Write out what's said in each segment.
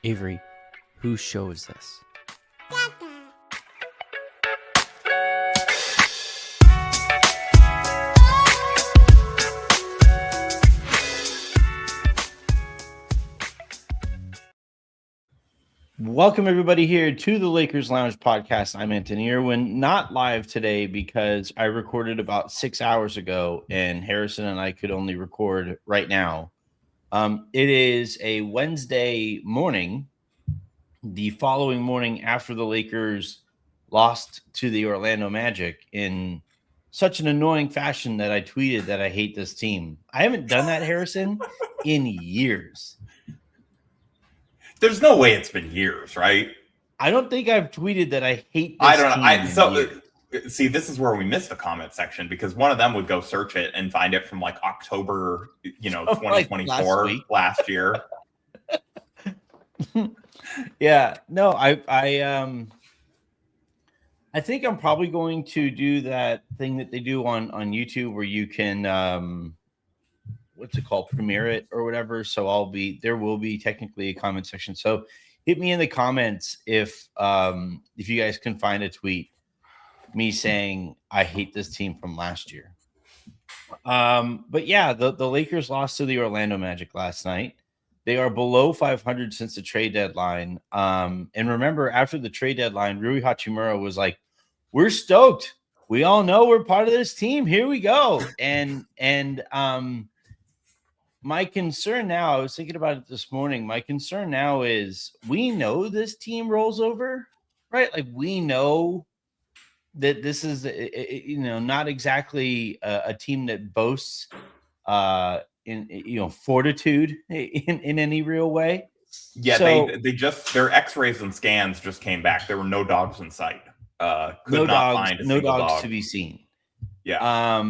Avery, whose show is this? Welcome, everybody, here to the Lakers Lounge podcast. I'm Anthony Irwin, not live today because I recorded about 6 hours ago, and Harrison and I could only record right now. It is a Wednesday morning, the following morning after the Lakers lost to the Orlando Magic in such an annoying fashion that I tweeted that I hate this team. I haven't done that, Harrison, in years. There's no way it's been years, right? I don't think I've tweeted that I hate this I don't know. team. See, this is where we missed the comment section because one of them would go search it and find it from like October, 2024, like last year. Yeah, no, I think I'm probably going to do that thing that they do on YouTube where you can what's it called, premiere it or whatever. So there will be technically a comment section. So hit me in the comments if you guys can find a tweet me saying I hate this team from last year. But yeah, the Lakers lost to the Orlando Magic last night. They are below 500 since the trade deadline. And remember, after the trade deadline, Rui Hachimura was like, "We're stoked. We all know we're part of this team. Here we go." And my concern now, I was thinking about it this morning. My concern now is we know this team rolls over, right? Like we know that this is, not exactly a team that boasts in fortitude in any real way. Yeah, so, they just their X-rays and scans just came back. There were no dogs in sight. No dogs to be seen. Yeah.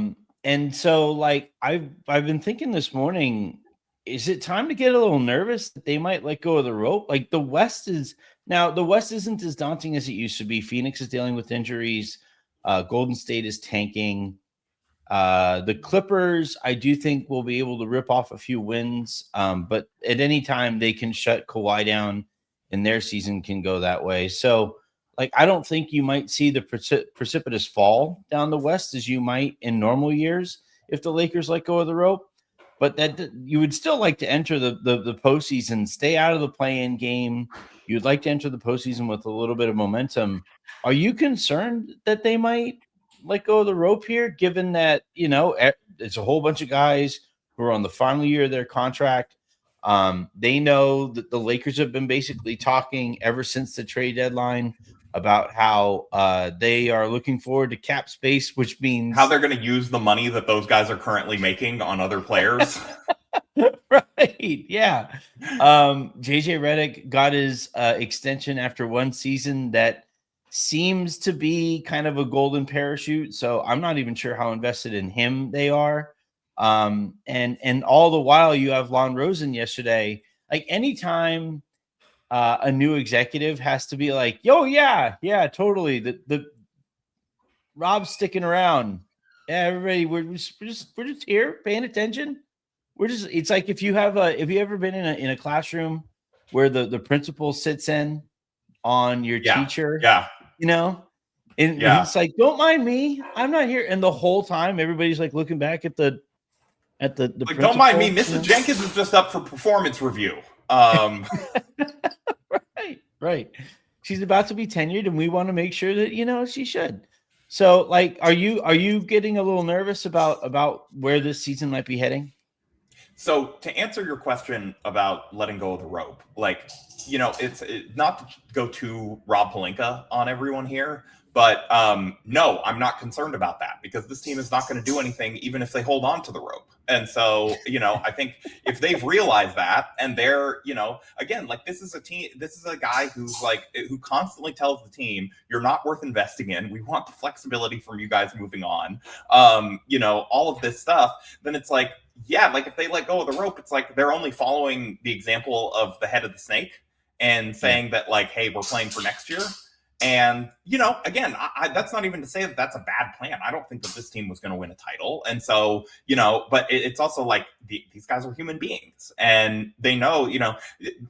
And so like I've been thinking this morning, is it time to get a little nervous that they might let go of the rope? Like the West isn't as daunting as it used to be. Phoenix is dealing with injuries. Golden State is tanking. The Clippers, I do think, will be able to rip off a few wins. But at any time they can shut Kawhi down and their season can go that way. So like, I don't think you might see the precipitous fall down the West as you might in normal years if the Lakers let go of the rope. But that you would still like to enter the postseason, stay out of the play-in game. You'd like to enter the postseason with a little bit of momentum. Are you concerned that they might let go of the rope here, given that, it's a whole bunch of guys who are on the final year of their contract? They know that the Lakers have been basically talking ever since the trade deadline about how they are looking forward to cap space, which means how they're going to use the money that those guys are currently making on other players. Right. Yeah. JJ Redick got his extension after one season that seems to be kind of a golden parachute. So I'm not even sure how invested in him they are. And all the while you have Lon Rosen yesterday, like anytime a new executive has to be like, "Yo, yeah, totally. The Rob's sticking around. Yeah, everybody, we're just here paying attention. It's like if you ever been in a classroom where the principal sits in on your teacher, and it's like, don't mind me, I'm not here. And the whole time everybody's like looking back at the like, don't mind me, Mrs. Jenkins is just up for performance review. Right. She's about to be tenured, and we want to make sure that she should. So, like, are you getting a little nervous about where this season might be heading? So, to answer your question about letting go of the rope, like, it's not to go to Rob Pelinka on everyone here, but no, I'm not concerned about that because this team is not going to do anything even if they hold on to the rope. And so, I think if they've realized that and they're, again, like this is a guy who constantly tells the team, you're not worth investing in. We want the flexibility from you guys moving on. All of this stuff, then it's like, yeah, like if they let go of the rope, it's like they're only following the example of the head of the snake and saying that like, hey, we're playing for next year. And, again, that's not even to say that that's a bad plan. I don't think that this team was going to win a title. And so, but it's also like these guys are human beings and they know,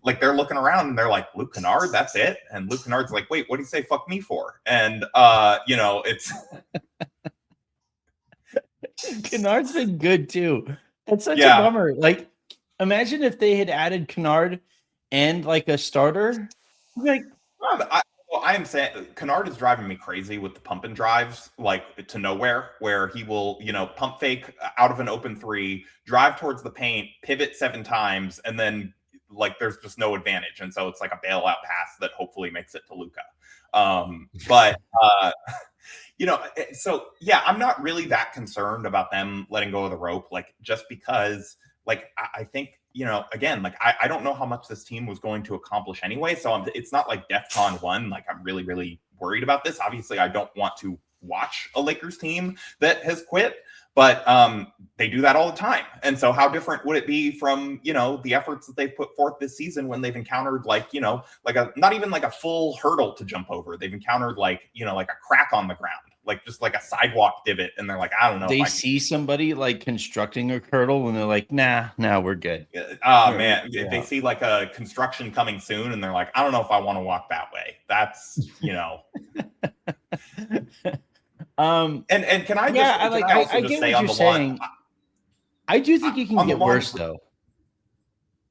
like they're looking around and they're like, Luke Kennard, that's it. And Luke Kennard's like, wait, what do you say fuck me for? And, it's. Kennard's been good too. It's such a Yeah. bummer. Like, imagine if they had added Kennard and like a starter. Like, I am saying Kennard is driving me crazy with the pump and drives, like to nowhere, where he will, pump fake out of an open three, drive towards the paint, pivot 7 times, and then like there's just no advantage, and so it's like a bailout pass that hopefully makes it to Luka. So yeah, I'm not really that concerned about them letting go of the rope, like just because, like I think. Again, like I don't know how much this team was going to accomplish anyway. So it's not like DEFCON 1. Like I'm really, really worried about this. Obviously, I don't want to watch a Lakers team that has quit, but they do that all the time. And so how different would it be from, the efforts that they've put forth this season when they've encountered like not even like a full hurdle to jump over. They've encountered like a crack on the ground. Like just like a sidewalk divot, and they're like, I don't know. They see somebody like constructing a hurdle, and they're like, nah, we're good. Man, if they see like a construction coming soon, and they're like, I don't know if I want to walk that way. That's And can I just? I get what you're saying. I do think it can get worse though.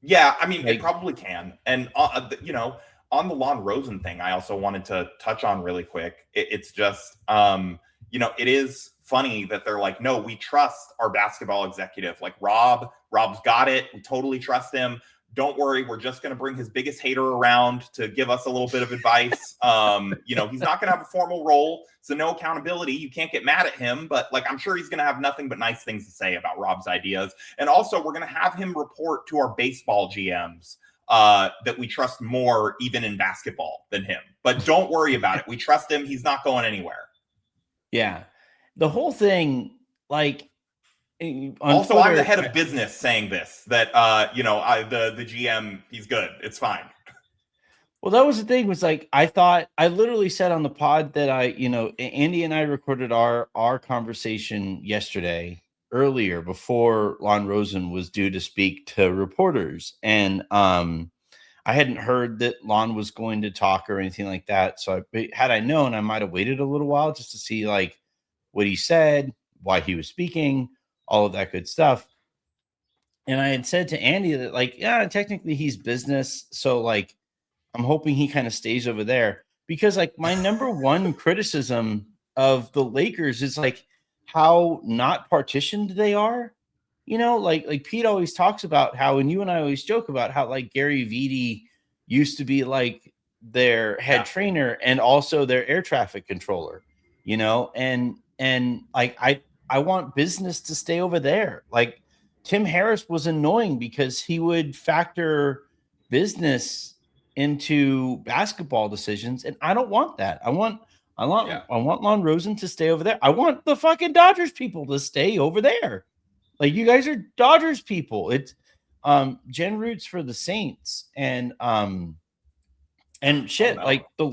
Yeah, I mean, it probably can, and on the Lon Rosen thing, I also wanted to touch on really quick. It's just, it is funny that they're like, no, we trust our basketball executive. Like Rob's got it. We totally trust him. Don't worry. We're just going to bring his biggest hater around to give us a little bit of advice. He's not going to have a formal role, so no accountability. You can't get mad at him, but like, I'm sure he's going to have nothing but nice things to say about Rob's ideas. And also we're going to have him report to our baseball GMs that we trust more even in basketball than him. But don't worry about it. We trust him. He's not going anywhere. Yeah. The whole thing, like, also Twitter, I'm the head of business saying this, that the GM, he's good. It's fine. Well, that was the thing, was like, I literally said on the pod that Andy and I recorded our conversation yesterday earlier before Lon Rosen was due to speak to reporters. And I hadn't heard that Lon was going to talk or anything like that. So had I known, I might have waited a little while just to see like what he said, why he was speaking, all of that good stuff. And I had said to Andy that like, yeah, technically he's business. So like, I'm hoping he kind of stays over there, because like my number one criticism of the Lakers is like how not partitioned they are. Like Pete always talks about how, and you and I always joke about how like Gary Vitti used to be like their head trainer and also their air traffic controller, and like I want business to stay over there. Like Tim Harris was annoying because he would factor business into basketball decisions, and I don't want that. I want Lon Rosen to stay over there. I want the fucking Dodgers people to stay over there. Like, you guys are Dodgers people. It's Jen roots for the Saints, and shit. Oh, no. Like the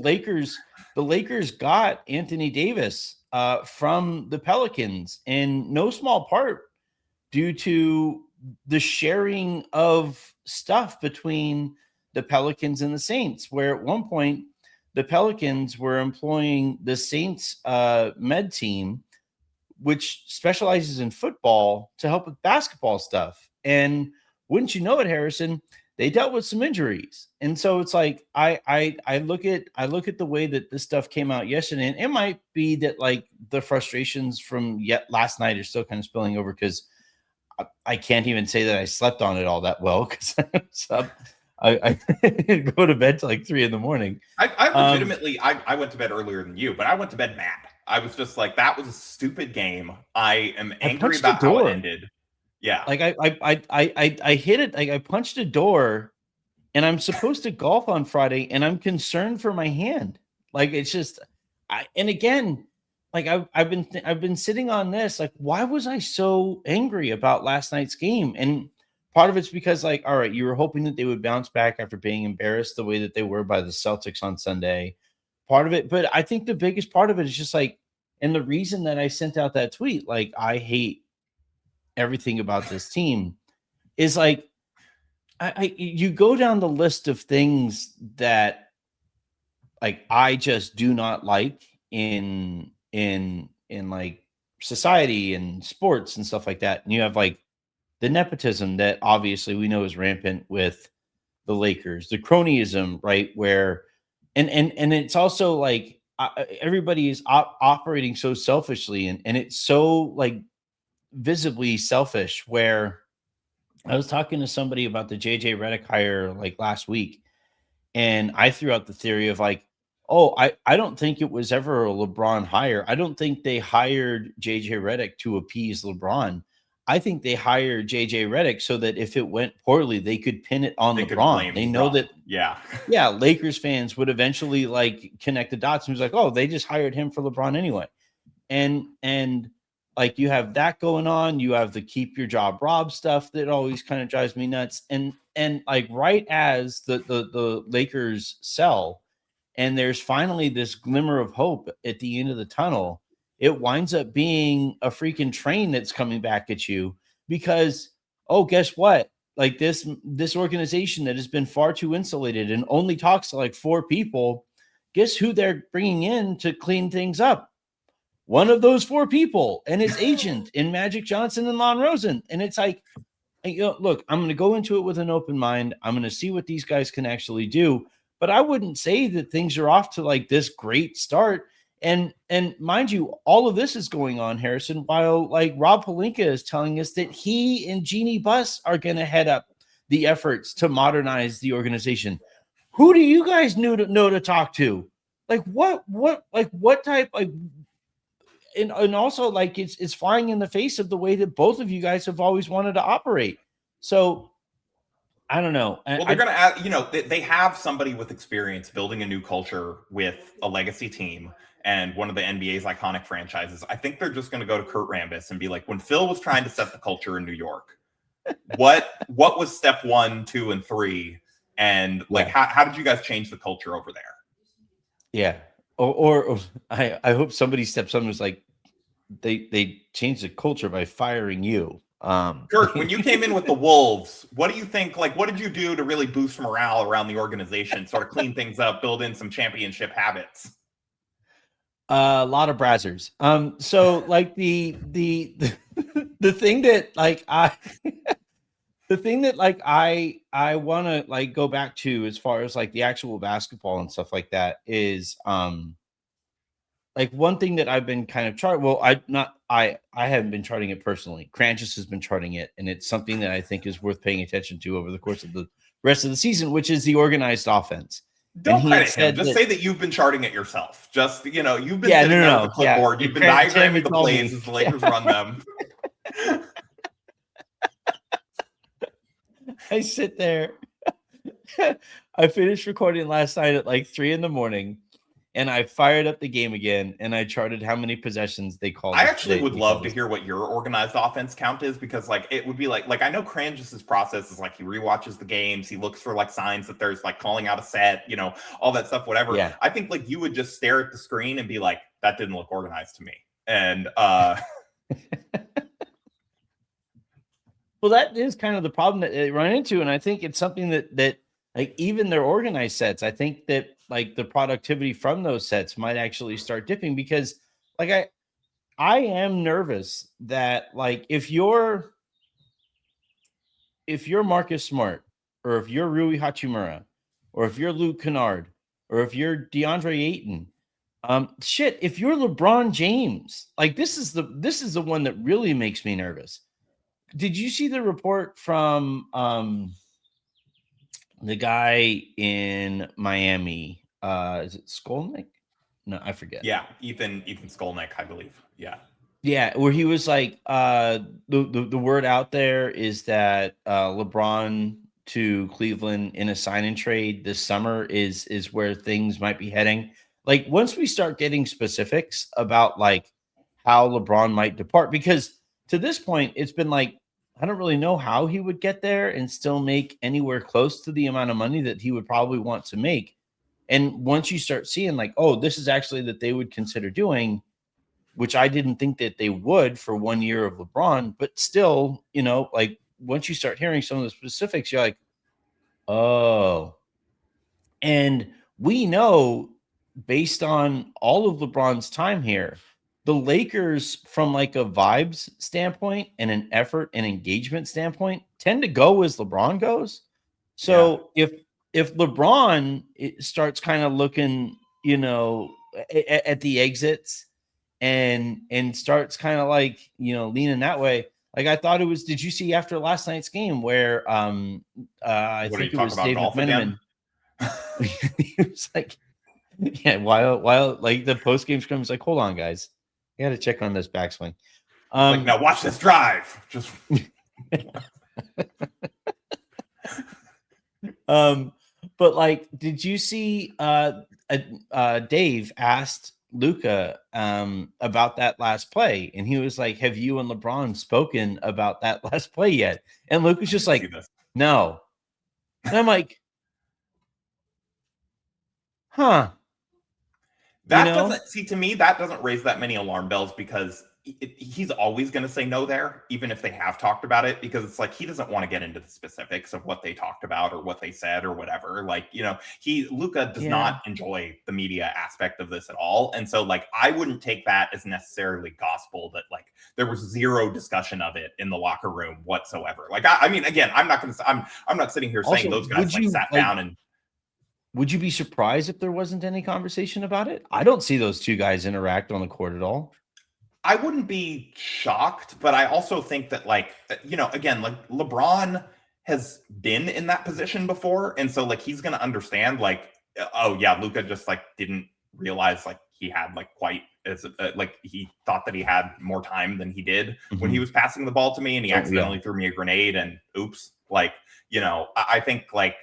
Lakers got Anthony Davis from the Pelicans in no small part due to the sharing of stuff between the Pelicans and the Saints, where at one point the Pelicans were employing the Saints med team, which specializes in football, to help with basketball stuff. And wouldn't you know it, Harrison, they dealt with some injuries. And so it's like, I look at the way that this stuff came out yesterday, and it might be that like the frustrations from last night are still kind of spilling over, because I can't even say that I slept on it all that well, because I go to bed till like 3 a.m. I legitimately, I went to bed earlier than you, but I went to bed mad. I was just like, that was a stupid game. I am angry about how it ended. Yeah. Like I hit it. Like I punched a door, and I'm supposed to golf on Friday, and I'm concerned for my hand. Like, it's just, and again, like I've been sitting on this. Like, why was I so angry about last night's game? And part of it's because, like, all right, you were hoping that they would bounce back after being embarrassed the way that they were by the Celtics on Sunday. part of it. But I think the biggest part of it is just like, and the reason that I sent out that tweet, like, I hate everything about this team, is like, you go down the list of things that like I just do not like in like society and sports and stuff like that. And you have like the nepotism that obviously we know is rampant with the Lakers, the cronyism, right? Where and it's also like everybody is operating so selfishly, and it's so like visibly selfish. Where I was talking to somebody about the JJ Redick hire like last week, and I threw out the theory of like, oh, I don't think it was ever a LeBron hire. I don't think they hired JJ Redick to appease LeBron. I think they hired JJ Redick so that if it went poorly, they could pin it on They could LeBron. blame They know LeBron. that, Yeah. yeah, Lakers fans would eventually like connect the dots and was like, oh, they just hired him for LeBron anyway. And like you have that going on. You have the keep your job Rob stuff that always kind of drives me nuts. And like right as the Lakers sell, and there's finally this glimmer of hope at the end of the tunnel, it winds up being a freaking train that's coming back at you because, oh, guess what? Like this organization that has been far too insulated and only talks to like 4 people, guess who they're bringing in to clean things up? One of those 4 people and his agent in Magic Johnson and Lon Rosen. And it's like, you know, look, I'm going to go into it with an open mind. I'm going to see what these guys can actually do. But I wouldn't say that things are off to like this great start. And mind you, all of this is going on, Harrison, while like Rob Pelinka is telling us that he and Jeannie Buss are going to head up the efforts to modernize the organization. Who do you guys know to talk to? Like what type like and also like it's flying in the face of the way that both of you guys have always wanted to operate. So I don't know. Well, they're going to add, you know, they have somebody with experience building a new culture with a legacy team and one of the NBA's iconic franchises. I think they're just going to go to Kurt Rambis and be like, when Phil was trying to set the culture in New York, what was step 1, 2, and 3? And like, how did you guys change the culture over there? Yeah. Or I hope somebody steps up and was like, they changed the culture by firing you. Kurt, when you came in with the Wolves, what do you think? Like, what did you do to really boost morale around the organization, sort of clean things up, build in some championship habits? A lot of brazzers. So like the the thing that like the thing that like I want to like go back to as far as like the actual basketball and stuff like that is like one thing that I've been kind of charting. Well, I haven't been charting it personally. Cranches has been charting it, and it's something that I think is worth paying attention to over the course of the rest of the season, which is the organized offense. Don't credit him. Just say that you've been charting it yourself. Just, you know, you've been sitting there with the clipboard. You've been diagramming the plays as the Lakers run them. I sit there. I finished recording last night at like 3 a.m. and I fired up the game again and I charted how many possessions they called. I actually would love to hear what your organized offense count is, because like it would be like I know Crangis's process is like he rewatches the games, he looks for like signs that there's like calling out a set, you know, all that stuff, whatever. Yeah. I think like you would just stare at the screen and be like, that didn't look organized to me. And well, that is kind of the problem that they run into. And I think it's something that like even their organized sets, I think that like the productivity from those sets might actually start dipping, because like I am nervous that like if you're Marcus Smart, or if you're Rui Hachimura, or if you're Luke Kennard, or if you're DeAndre Ayton, if you're LeBron James, like this is the one that really makes me nervous. Did you see the report from the guy in Miami? Is it Skolnick? No, I forget. Yeah, Ethan Skolnick, I believe. Yeah. Yeah, where he was like, the word out there is that LeBron to Cleveland in a sign and trade this summer is where things might be heading. Like once we start getting specifics about like how LeBron might depart, because to this point it's been like I don't really know how he would get there and still make anywhere close to the amount of money that he would probably want to make. And once you start seeing like, oh, this is actually that they would consider doing, which I didn't think that they would for 1 year of LeBron, but still, like once you start hearing some of the specifics, you're like, oh. And we know based on all of LeBron's time here, the Lakers, from like a vibes standpoint and an effort and engagement standpoint, tend to go as LeBron goes. So if LeBron starts kind of looking, at the exits and starts kind of like leaning that way. Like I thought it was. Did you see after last night's game where I think it was Dave McMenamin? He was like, yeah, while like the post game scrum is like, hold on, guys, I got to check on this backswing. Like, now watch this drive. Just but like, did you see Dave asked Luka about that last play, and he was like, have you and LeBron spoken about that last play yet? And Luke was just like, no. And I'm like, huh. Doesn't see, to me, that doesn't raise that many alarm bells, because he's always going to say no there, even if they have talked about it, because it's like he doesn't want to get into the specifics of what they talked about or what they said or whatever. Like, Luka does not enjoy the media aspect of this at all. And so like, I wouldn't take that as necessarily gospel that like there was zero discussion of it in the locker room whatsoever. Like, I mean, again, I'm not sitting here saying those guys sat down and. Would you be surprised if there wasn't any conversation about it? I don't see those two guys interact on the court at all. I wouldn't be shocked, but I also think that like, again, like LeBron has been in that position before. And so like, he's going to understand like, oh yeah, Luka just like didn't realize like he had like quite as like he thought that he had more time than he did when he was passing the ball to me, and he accidentally threw me a grenade and oops. Like, I think like,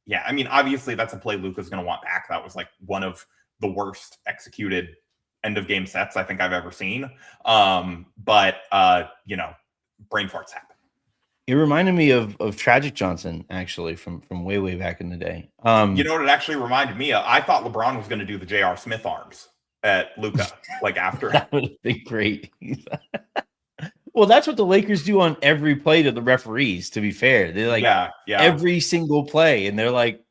yeah, I mean, obviously that's a play Luka's going to want back. That was like one of the worst executed end of game sets I think I've ever seen. But brain farts happen. It reminded me of Tragic Johnson, actually, from way, way back in the day. You know what it actually reminded me of? I thought LeBron was going to do the J.R. Smith arms at Luka, like after. That would have been great. Well, that's what the Lakers do on every play to the referees, to be fair. They're like, every single play, and they're like,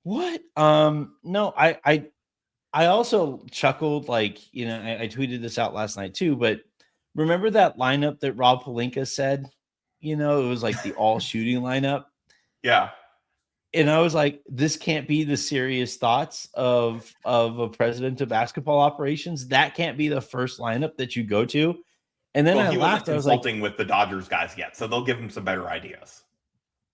what? No, I also chuckled, like, I tweeted this out last night too, but remember that lineup that Rob Pelinka said? It was like the all shooting lineup. Yeah. And I was like, this can't be the serious thoughts of a president of basketball operations. That can't be the first lineup that you go to. And then I laughed. I was consulting with the Dodgers guys yet, so they'll give him some better ideas.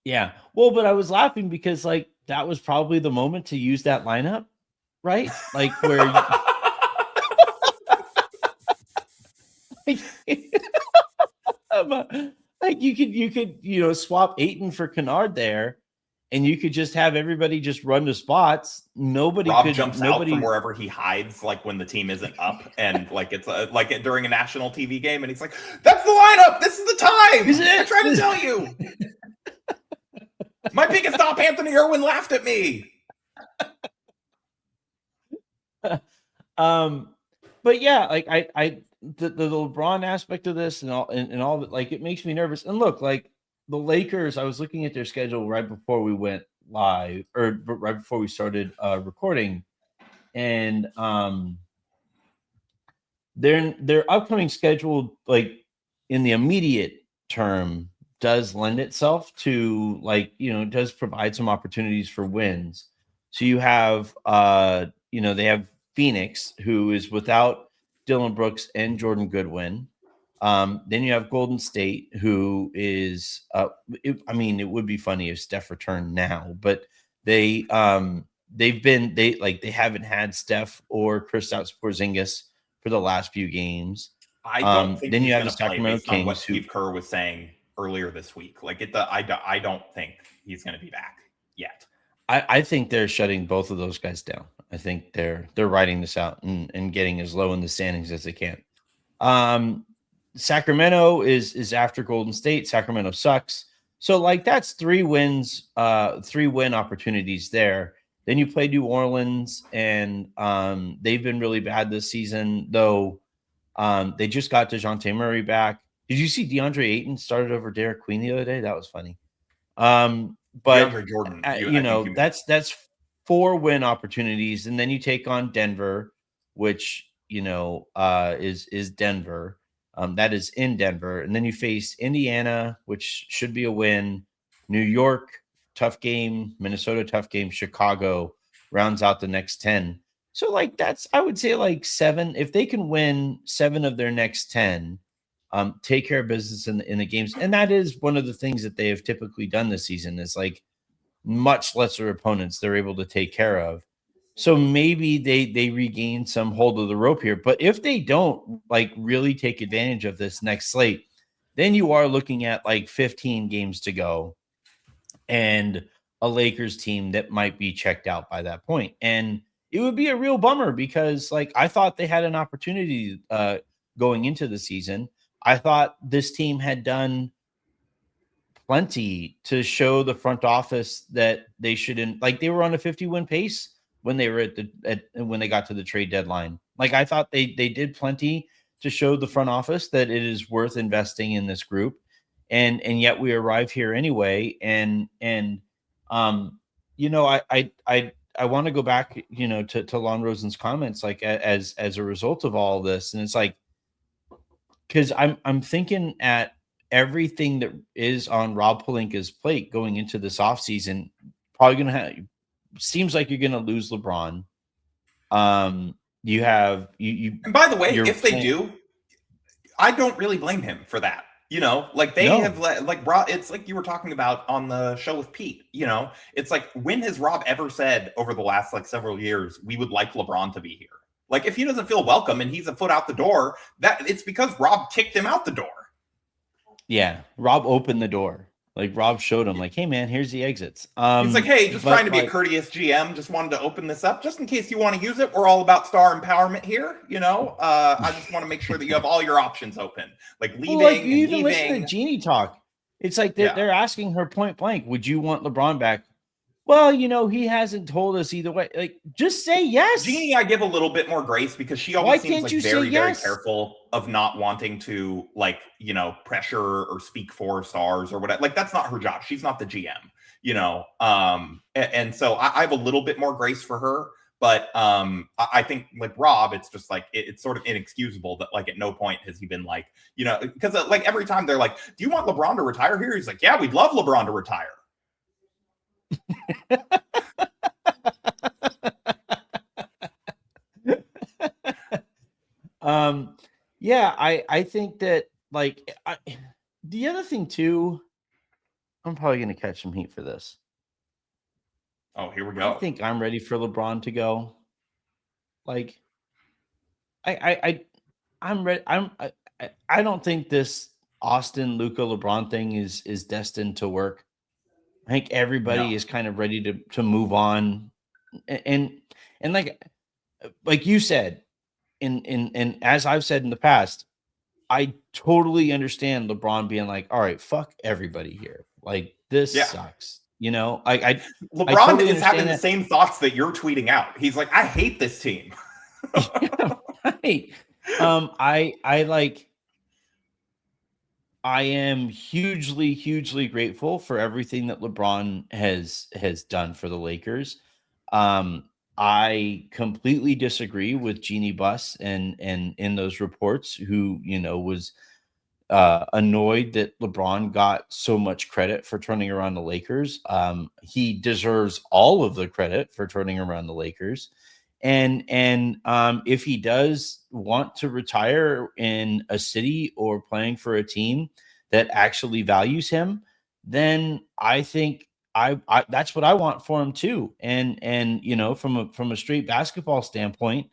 Yeah. Well, but I was laughing because like that was probably the moment to use that lineup, right? Like where like you could swap Ayton for Kennard there, and you could just have everybody just run to spots. Rob jumps out from wherever he hides, like when the team isn't up, and like it's like during a national TV game, and he's like, "That's the lineup. This is the time." I tried to tell you. My biggest stop, Anthony Irwin, laughed at me. But yeah, like the LeBron aspect of this and all of it, like it makes me nervous. And look, like the Lakers, I was looking at their schedule right before we went live, or right before we started recording, and their upcoming schedule, like in the immediate term, does lend itself to like does provide some opportunities for wins. So you have they have Phoenix, who is without Dylan Brooks and Jordan Goodwin. Then you have Golden State, who is it would be funny if Steph returned now, but they haven't had Steph or Kristaps Porzingis for the last few games. I don't think then you have the Sacramento Kings, what Steve Kerr was saying earlier this week. Like I don't think he's going to be back yet. I think they're shutting both of those guys down. I think they're writing this out and getting as low in the standings as they can. Sacramento is after Golden State. Sacramento sucks. So like that's 3 wins, 3 win opportunities there Then you play New Orleans, and they've been really bad this season, though. They just got DeJounte Murray back. Did you see DeAndre Ayton started over Derek Queen the other day? That was funny. But DeAndre Jordan, you I think know, you mean. that's 4 win opportunities, and then you take on Denver, which is Denver. That is in Denver, and then you face Indiana, which should be a win. New York, tough game. Minnesota, tough game. Chicago rounds out the next 10. So like that's I would say like 7. If they can win 7 of their next 10, take care of business in the games, and that is one of the things that they have typically done this season. Is like much lesser opponents they're able to take care of. So maybe they regain some hold of the rope here. But if they don't like really take advantage of this next slate, then you are looking at like 15 games to go and a Lakers team that might be checked out by that point. And it would be a real bummer because like I thought they had an opportunity going into the season. I thought this team had done plenty to show the front office that they shouldn't like they were on a 50-win pace when they were when they got to the trade deadline. Like I thought they did plenty to show the front office that it is worth investing in this group. And yet we arrive here anyway. And I want to go back, to Lon Rosen's comments, like as a result of all of this. And it's like, because I'm thinking at everything that is on Rob Pelinka's plate going into this offseason, probably gonna have seems like you're gonna lose LeBron. You have you And by the way, you're if they playing, do, I don't really blame him for that. Like they no, have like Rob. It's like you were talking about on the show with Pete. It's like when has Rob ever said over the last like several years we would like LeBron to be here? Like if he doesn't feel welcome and he's a foot out the door, that it's because Rob kicked him out the door. yeah, Rob opened the door. Like Rob showed him, like, hey man, here's the exits. He's like, hey, just trying But to be a like, courteous GM. Just wanted to open this up just in case you want to use it. We're all about star empowerment here. I just want to make sure that you have all your options open, like well, like leaving you and even listen to leaving. Jeannie talk. It's like Yeah. they're asking her point blank, would you want LeBron back? Well, he hasn't told us either way. Like, just say yes. Jeannie, I give a little bit more grace because she Why always seems can't like you say very, very yes? careful of not wanting to pressure or speak for stars or whatever. Like that's not her job. She's not the GM, and so I have a little bit more grace for her. But I think like Rob, it's just like it's sort of inexcusable that like at no point has he been like, because like every time they're like, do you want LeBron to retire here? He's like, yeah, we'd love LeBron to retire. Yeah, I think that like the other thing too, I'm probably gonna catch some heat for this. Oh, here we I go. think I'm ready for LeBron to go. Like, I'm ready. I don't think this Austin Luca LeBron thing is destined to work. I think No. everybody is kind of ready to move on, and and like you said, and as I've said in the past, I totally understand LeBron being like, all right, fuck everybody here. Like this Yeah. sucks. I LeBron totally is having understand the that. same thoughts that you're tweeting out. He's like, I hate this team. Yeah, right. I like I am hugely, hugely grateful for everything that LeBron has done for the Lakers. I completely disagree with Jeannie Buss and in those reports who was annoyed that LeBron got so much credit for turning around the Lakers. He deserves all of the credit for turning around the Lakers. And if he does want to retire in a city or playing for a team that actually values him, then I think I that's what I want for him too. And from a straight basketball standpoint,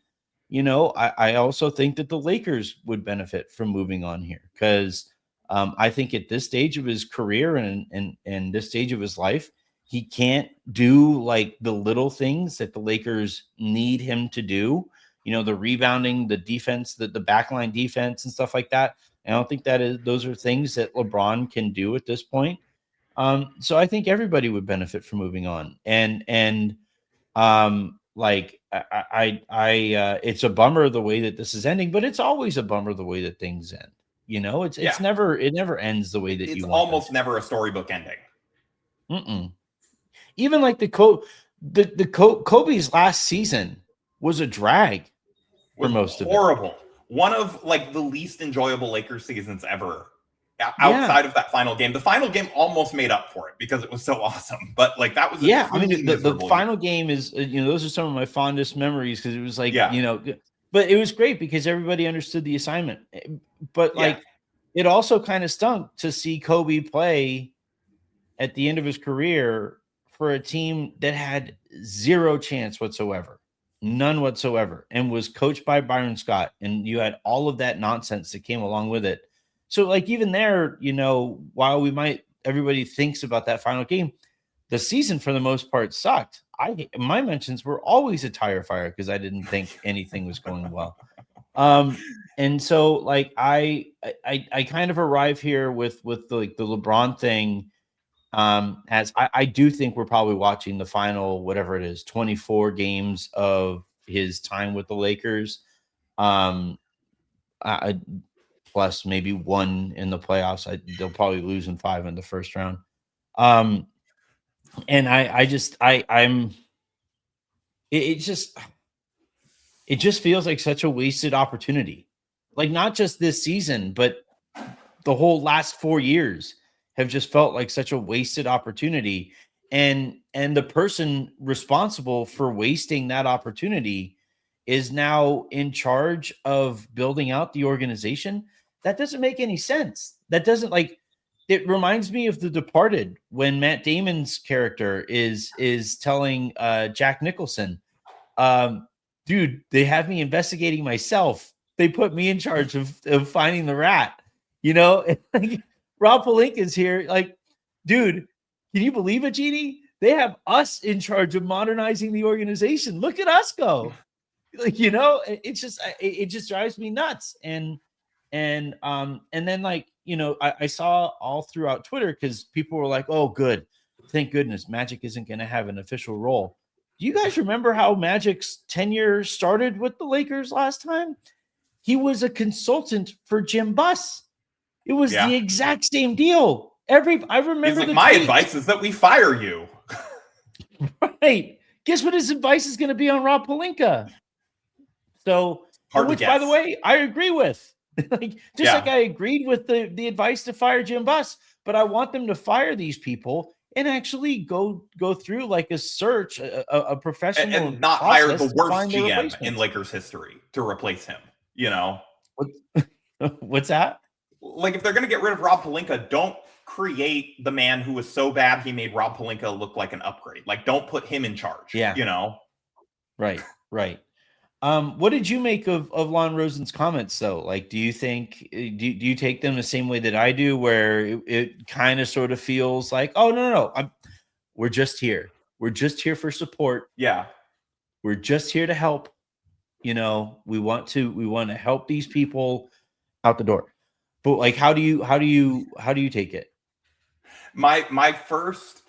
I also think that the Lakers would benefit from moving on here because I think at this stage of his career and this stage of his life, he can't do like the little things that the Lakers need him to do. The rebounding, the defense, the backline defense and stuff like that. I don't think those are things that LeBron can do at this point. So I think everybody would benefit from moving on. And Like it's a bummer the way that this is ending, but it's always a bummer the way that things end. It Yeah. never ends the way that It's you want. almost never a storybook ending. Even like Kobe's last season was a drag for most of it. Horrible. One of like the least enjoyable Lakers seasons ever. Yeah. Outside of that final game, the final game almost made up for it because it was so awesome. But like that was I mean the final game is those are some of my fondest memories because it was like but it was great because everybody understood the assignment. But like it also kind of stunk to see Kobe play at the end of his career for a team that had zero chance whatsoever, none whatsoever, and was coached by Byron Scott. And you had all of that nonsense that came along with it. So, like, even there, while everybody thinks about that final game, the season for the most part sucked. My mentions were always a tire fire because I didn't think anything was going well. And so like I kind of arrive here with the LeBron thing. As I do think we're probably watching the final, whatever it is, 24 games of his time with the Lakers. Plus maybe one in the playoffs. They'll probably lose in 5 in the first round. And it just feels like such a wasted opportunity. Like not just this season, but the whole last 4 years have just felt like such a wasted opportunity. And the person responsible for wasting that opportunity is now in charge of building out the organization. That doesn't make any sense. That doesn't it reminds me of The Departed when Matt Damon's character is telling Jack Nicholson, dude, they have me investigating myself. They put me in charge of finding the rat. Rob Pelinka is here. Like, dude, can you believe it, Genie? They have us in charge of modernizing the organization. Look at us go. Like, it just drives me nuts. And then I saw all throughout Twitter because people were like, oh, good. Thank goodness Magic isn't going to have an official role. Do you guys remember how Magic's tenure started with the Lakers last time? He was a consultant for Jim Buss. It was the exact same deal. I remember. He's like, my advice is that we fire you. Right. Guess what his advice is going to be on Rob Pelinka? So, which, by the way, I agree with. Like I agreed with the advice to fire Jim Buss, but I want them to fire these people and actually go through like a search, a professional, and not hire the worst GM in Lakers history to replace him. What's that? Like, if they're going to get rid of Rob Pelinka, don't create the man who was so bad he made Rob Pelinka look like an upgrade. Like, don't put him in charge. Yeah. Right. What did you make of Lon Rosen's comments, though? Like, do you think do you take them the same way that I do, where it kind of sort of feels like, oh no, we're just here. We're just here for support. Yeah, we're just here to help. We want to help these people out the door. But like, how do you take it? My first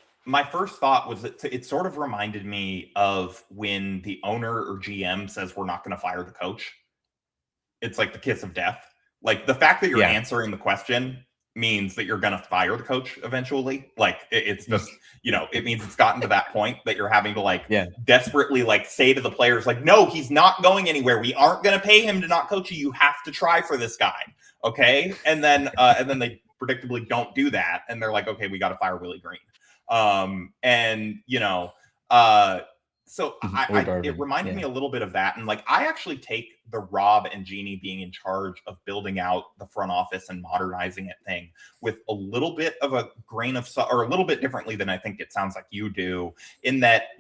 thought was that it sort of reminded me of when the owner or GM says we're not going to fire the coach. It's like the kiss of death. Like, the fact that you're answering the question means that you're going to fire the coach eventually. Like, it's just, it means it's gotten to that point that you're having to desperately say to the players, like, no, he's not going anywhere. We aren't going to pay him to not coach you. You have to try for this guy. Okay. And then they predictably don't do that. And they're like, okay, we got to fire Willie Green. So it reminded me a little bit of that. And I actually take the Rob and Jeannie being in charge of building out the front office and modernizing it thing with a little bit of a grain of salt, or a little bit differently than I think it sounds like you do, in that,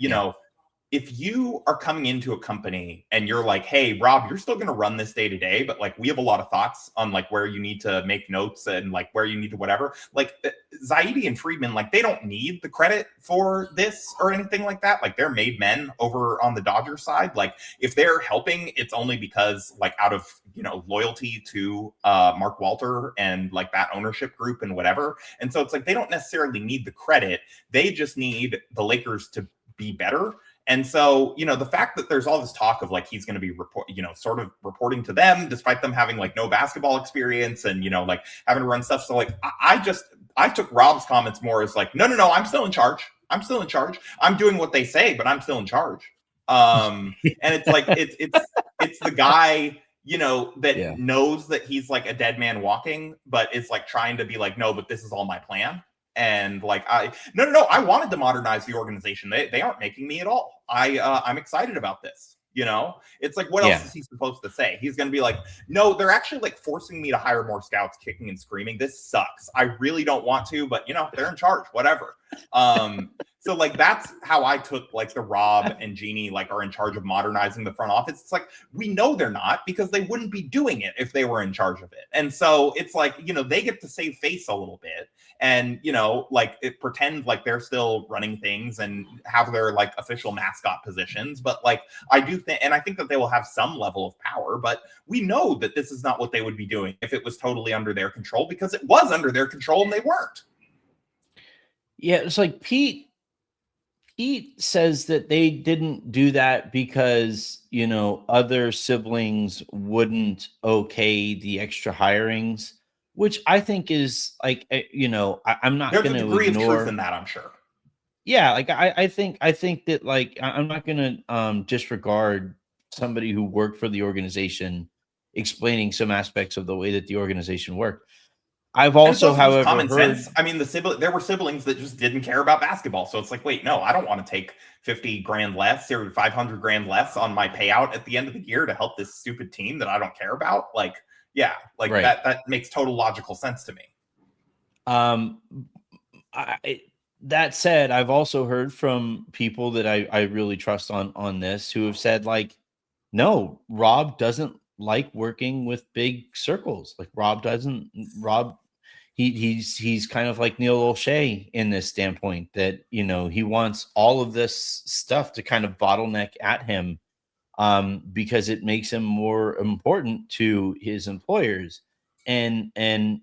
if you are coming into a company and you're like, hey, Rob, you're still going to run this day to day, but we have a lot of thoughts on where you need to make notes and where you need to whatever. Zaidi and Friedman, they don't need the credit for this or anything like that. They're made men over on the Dodgers side. If they're helping, it's only because out of, loyalty to Mark Walter and that ownership group and whatever. And so it's they don't necessarily need the credit. They just need the Lakers to be better. And so, the fact that there's all this talk of like he's going to be sort of reporting to them, despite them having like no basketball experience and like having to run stuff. So like I took Rob's comments more as like, no, I'm still in charge. I'm still in charge. I'm doing what they say, but I'm still in charge. And it's like it's the guy that knows that he's like a dead man walking, but is like trying to be like, no, but this is all my plan. And like, I wanted to modernize the organization. They aren't making me at all. I'm excited about this. It's like, what else is he supposed to say? He's going to be like, no, they're actually like forcing me to hire more scouts, kicking and screaming. This sucks. I really don't want to, but they're in charge, whatever. So like, that's how I took like the Rob and Jeannie like are in charge of modernizing the front office. It's like, we know they're not, because they wouldn't be doing it if they were in charge of it. And so it's like, they get to save face a little bit and, like it pretend like they're still running things and have their like official mascot positions. But like, I do think, and I think that they will have some level of power, but we know that this is not what they would be doing if it was totally under their control, because it was under their control and they weren't. Yeah. It's like Pete says that they didn't do that because, other siblings wouldn't okay the extra hirings, which I think is like, I'm not going to ignore. There's a degree of truth in that, I'm sure. Yeah. Like, I think that like, I'm not going to disregard somebody who worked for the organization explaining some aspects of the way that the organization worked. I've also, however, common sense. I mean, there were siblings that just didn't care about basketball. So it's like, wait, no, I don't want to take 50 grand less or 500 grand less on my payout at the end of the year to help this stupid team that I don't care about. Like, yeah, like right. That makes total logical sense to me. That said, I've also heard from people that I really trust on this who have said like, no, Rob doesn't like working with big circles. Like he's kind of like Neil O'Shea in this standpoint that, he wants all of this stuff to kind of bottleneck at him because it makes him more important to his employers. And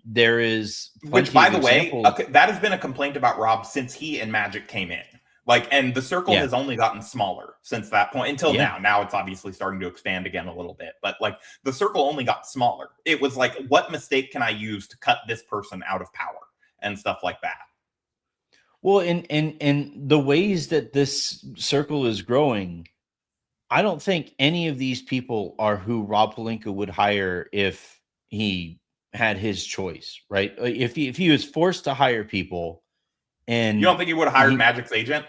there is, which by the way, that has been a complaint about Rob since he and Magic came in. Like, and the circle has only gotten smaller since that point until now. Now it's obviously starting to expand again a little bit, but like the circle only got smaller. It was like, what mistake can I use to cut this person out of power and stuff like that? Well, and the ways that this circle is growing, I don't think any of these people are who Rob Pelinka would hire if he had his choice, right? If he was forced to hire people. And you don't think he would have hired Magic's agent?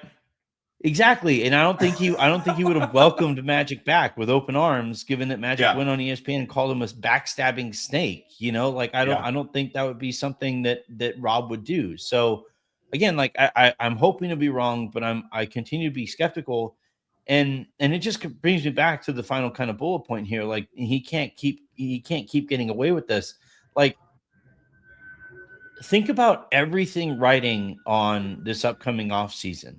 Exactly. And I don't think he would have welcomed Magic back with open arms, given that Magic went on ESPN and called him a backstabbing snake. Like I don't think that would be something that Rob would do. So again, like I'm hoping to be wrong, but I continue to be skeptical. And it just brings me back to the final kind of bullet point here. Like he can't keep getting away with this. Like, think about everything riding on this upcoming offseason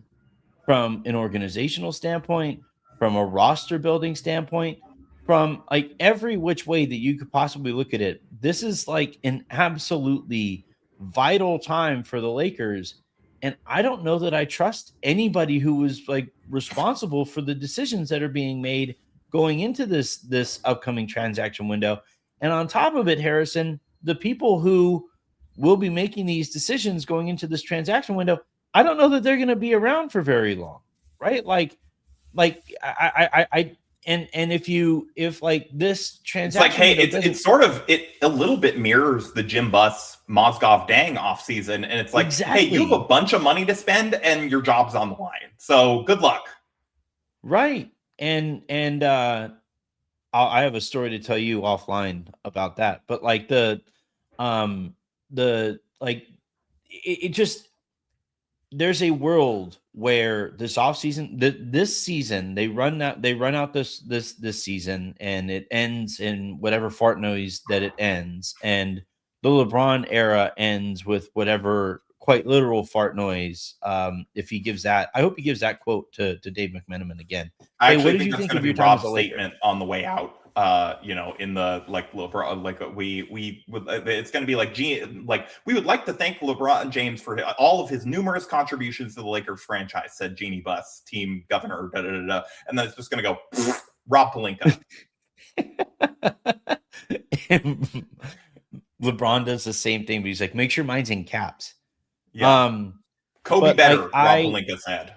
from an organizational standpoint, from a roster building standpoint, from like every which way that you could possibly look at it. This is like an absolutely vital time for the Lakers. And I don't know that I trust anybody who was like responsible for the decisions that are being made going into this upcoming transaction window. And on top of it, Harrison, the people who will be making these decisions going into this transaction window, I don't know that they're going to be around for very long, right? Like if like this transaction, it's like, hey, it's sort of a little bit mirrors the Jim Buss Mozgov Dang offseason, and it's like, hey, you have a bunch of money to spend and your job's on the line, so good luck. Right, and I have a story to tell you offline about that, but like it just, there's a world where this offseason, this season, they run out this season, and it ends in whatever fart noise that it ends, and the LeBron era ends with whatever quite literal fart noise. If he gives that, I hope he gives that quote to Dave McMenamin again. I actually think that's going to be Rob's statement on the way out. in the like LeBron, like it's going to be like we would like to thank LeBron James for all of his numerous contributions to the Lakers franchise, said Jeannie Buss, team governor, da, da, da, da. And then it's just going to go Rob Pelinka. LeBron does the same thing, but he's like, make sure mine's in caps. Yeah. Kobe better, like, Rob Pelinka said.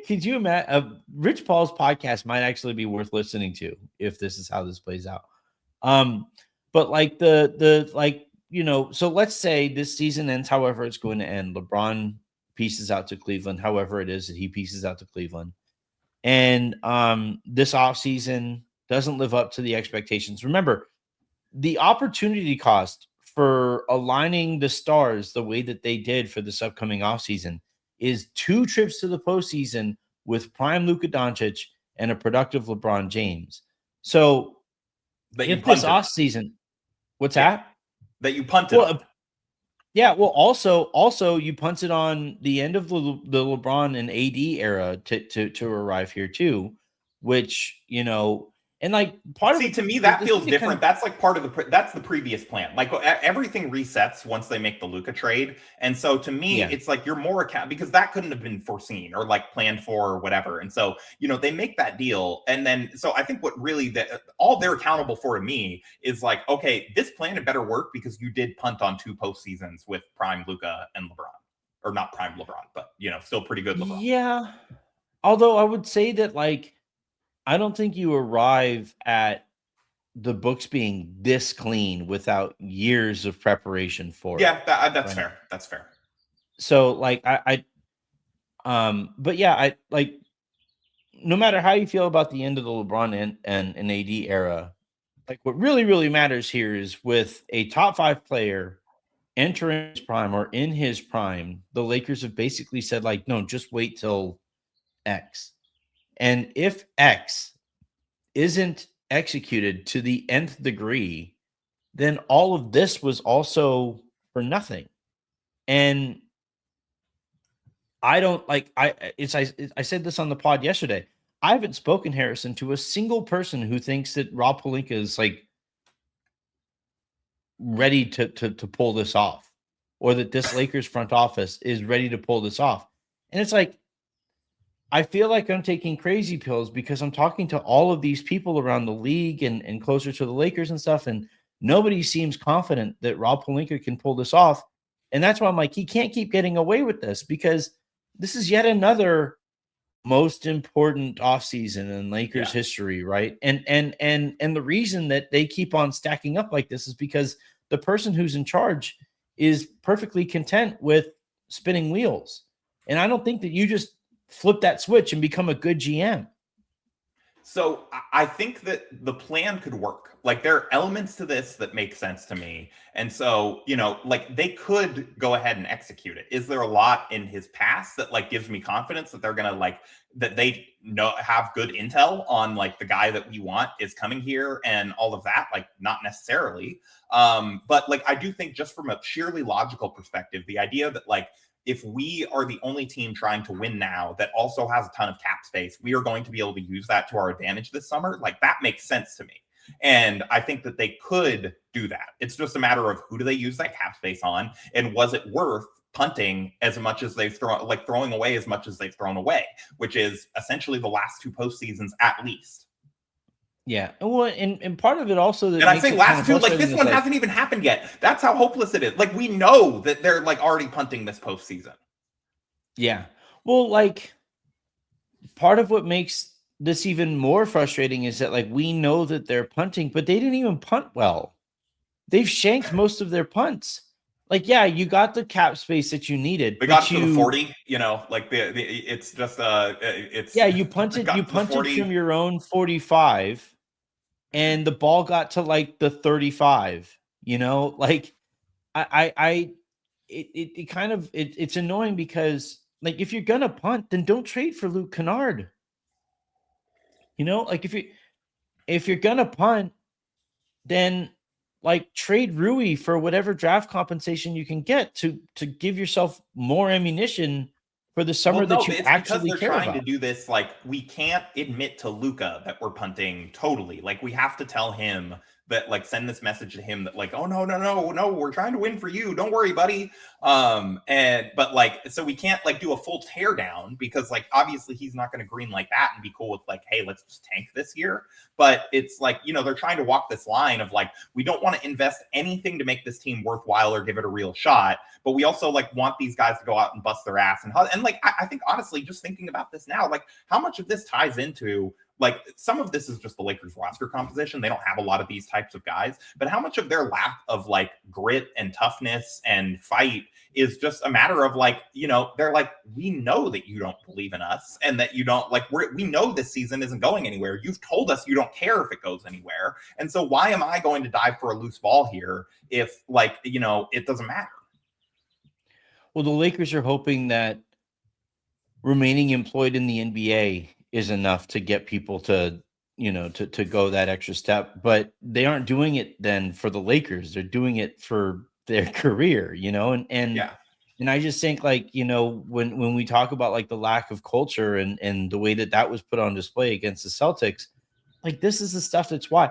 Could you imagine? Rich Paul's podcast might actually be worth listening to if this is how this plays out. But like so let's say this season ends however it's going to end. LeBron pieces out to Cleveland, however it is that he pieces out to Cleveland. And this offseason doesn't live up to the expectations. Remember, the opportunity cost for aligning the stars the way that they did for this upcoming offseason is 2 trips to the postseason with prime Luka Doncic and a productive LeBron James. So if this offseason, what's that? That you punted. Well, also you punted on the end of the LeBron and AD era to arrive here too, which, and like part of to me that feels different. That's like part of that's the previous plan. Like everything resets once they make the Luka trade, and so to me it's like you're more account because that couldn't have been foreseen or like planned for or whatever. And so they make that deal, and then so I think what really all they're accountable for to me is like, okay, this plan had better work because you did punt on 2 postseasons with prime Luka and LeBron, or not prime LeBron, but still pretty good LeBron. Yeah, although I would say that like, I don't think you arrive at the books being this clean without years of preparation for it. Yeah, that's fair. That's fair. So like but yeah, I like no matter how you feel about the end of the LeBron and AD era, like what really, really matters here is with a top 5 player entering his prime or in his prime, the Lakers have basically said like, no, just wait till X. And if X isn't executed to the nth degree, then all of this was also for nothing. And I don't like I said this on the pod yesterday. I haven't spoken, Harrison, to a single person who thinks that Rob Pelinka is like ready to pull this off, or that this Lakers front office is ready to pull this off. And it's like, I feel like I'm taking crazy pills because I'm talking to all of these people around the league and closer to the Lakers and stuff, and nobody seems confident that Rob Pelinka can pull this off. And that's why I'm like, he can't keep getting away with this, because this is yet another most important offseason in Lakers history, right? And the reason that they keep on stacking up like this is because the person who's in charge is perfectly content with spinning wheels. And I don't think that you just flip that switch and become a good GM. So I think that the plan could work. Like there are elements to this that make sense to me. And so, like they could go ahead and execute it. Is there a lot in his past that like gives me confidence that they're going to like, that they have good intel on like the guy that we want is coming here and all of that? Like not necessarily. But like, I do think just from a sheerly logical perspective, the idea that like, if we are the only team trying to win now that also has a ton of cap space, we are going to be able to use that to our advantage this summer. Like that makes sense to me. And I think that they could do that. It's just a matter of who do they use that cap space on? And was it worth punting as much as they've thrown, like throwing away as much as they've thrown away, which is essentially the last 2 postseasons at least. Yeah. Well, and part of it also that, and I say last 2, like this one hasn't even happened yet. That's how hopeless it is. Like we know that they're like already punting this postseason. Yeah. Well, like part of what makes this even more frustrating is that like we know that they're punting, but they didn't even punt well. They've shanked most of their punts. Like, yeah, you got the cap space that you needed. They got to the 40, like it's just it's you punted from your own 45. And the ball got to like the 35, like it kind of, it's annoying because like, if you're going to punt, then don't trade for Luke Kennard. Like if you're going to punt, then like trade Rui for whatever draft compensation you can get to give yourself more ammunition for the summer that you it's because actually they're care trying about. to do this. Like, we can't admit to Luca that we're punting totally. Like, we have to tell him that, like, send this message to him that, like, oh no, we're trying to win for you. Don't worry, buddy. But like, so we can't like do a full tear down because like obviously he's not going to green like that and be cool with like, hey, let's just tank this year. But it's like, they're trying to walk this line of like, we don't want to invest anything to make this team worthwhile or give it a real shot, but we also like want these guys to go out and bust their ass. And like, I think honestly, just thinking about this now, like how much of this ties into like some of this is just the Lakers roster composition. They don't have a lot of these types of guys, but how much of their lack of like grit and toughness and fight is just a matter of like, they're like, we know that you don't believe in us and that you don't like, we know this season isn't going anywhere. You've told us you don't care if it goes anywhere. And so why am I going to dive for a loose ball here if like, it doesn't matter? Well, the Lakers are hoping that remaining employed in the NBA is enough to get people to, to go that extra step, but they aren't doing it then for the Lakers. They're doing it for their career, and I just think like, when we talk about like the lack of culture and the way that was put on display against the Celtics, like this is the stuff that's why.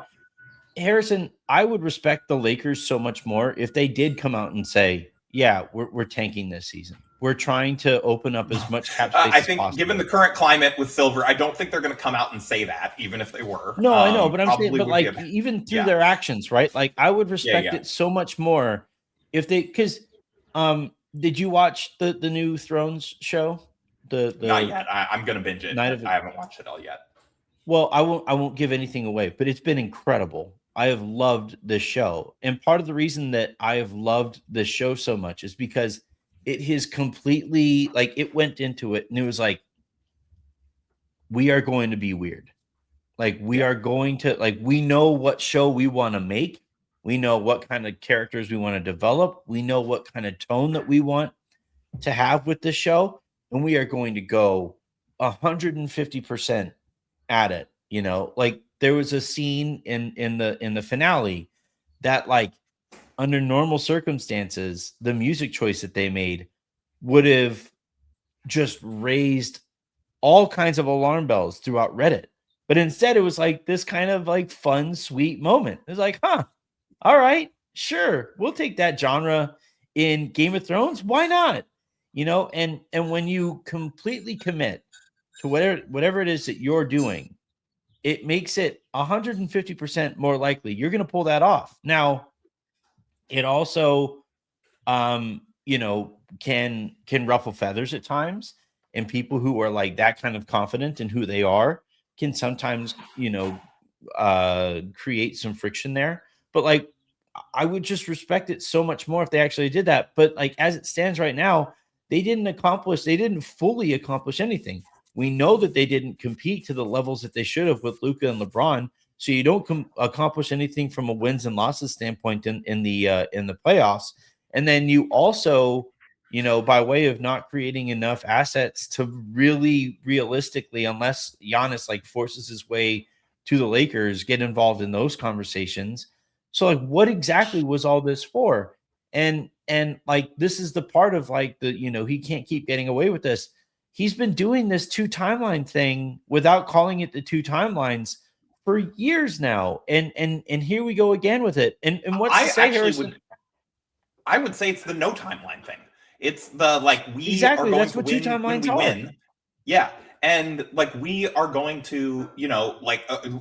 Harrison, I would respect the Lakers so much more if they did come out and say, yeah, we're tanking this season. We're trying to open up as much cap space as possible. Given the current climate with Silver, I don't think they're going to come out and say that, even if they were. No, I know, but I'm saying, but like even through their actions, right? Like I would respect it so much more if they, because did you watch the new Thrones show? The Not yet. I'm going to binge it. I haven't watched it all yet. Well, I won't give anything away, but it's been incredible. I have loved this show. And part of the reason that I have loved this show so much is because it has completely like it went into it and it was like, we are going to be weird. Like we are going to like, we know what show we want to make. We know what kind of characters we want to develop. We know what kind of tone that we want to have with this show. And we are going to go 150% at it. Like there was a scene in the finale that like under normal circumstances, the music choice that they made would have just raised all kinds of alarm bells throughout Reddit. But instead it was like this kind of like fun, sweet moment. It's like, all right, sure. We'll take that genre in Game of Thrones. Why not? And when you completely commit to whatever it is that you're doing, it makes it 150% more likely you're going to pull that off. Now, it also, can ruffle feathers at times, and people who are like that kind of confident in who they are can sometimes, create some friction there. But like, I would just respect it so much more if they actually did that. But like, as it stands right now, they didn't fully accomplish anything. We know that they didn't compete to the levels that they should have with Luka and LeBron. So you don't accomplish anything from a wins and losses standpoint in the playoffs. And then you also, by way of not creating enough assets to really realistically, unless Giannis like forces his way to the Lakers, get involved in those conversations. So like, what exactly was all this for? And like, this is the part of like he can't keep getting away with this. He's been doing this 2 timeline thing without calling it the 2 timelines for years now. And here we go again with it. And what's to say, Harrison? I would say it's the no timeline thing. It's the like we are going to win when we win. Yeah. And like we are going to,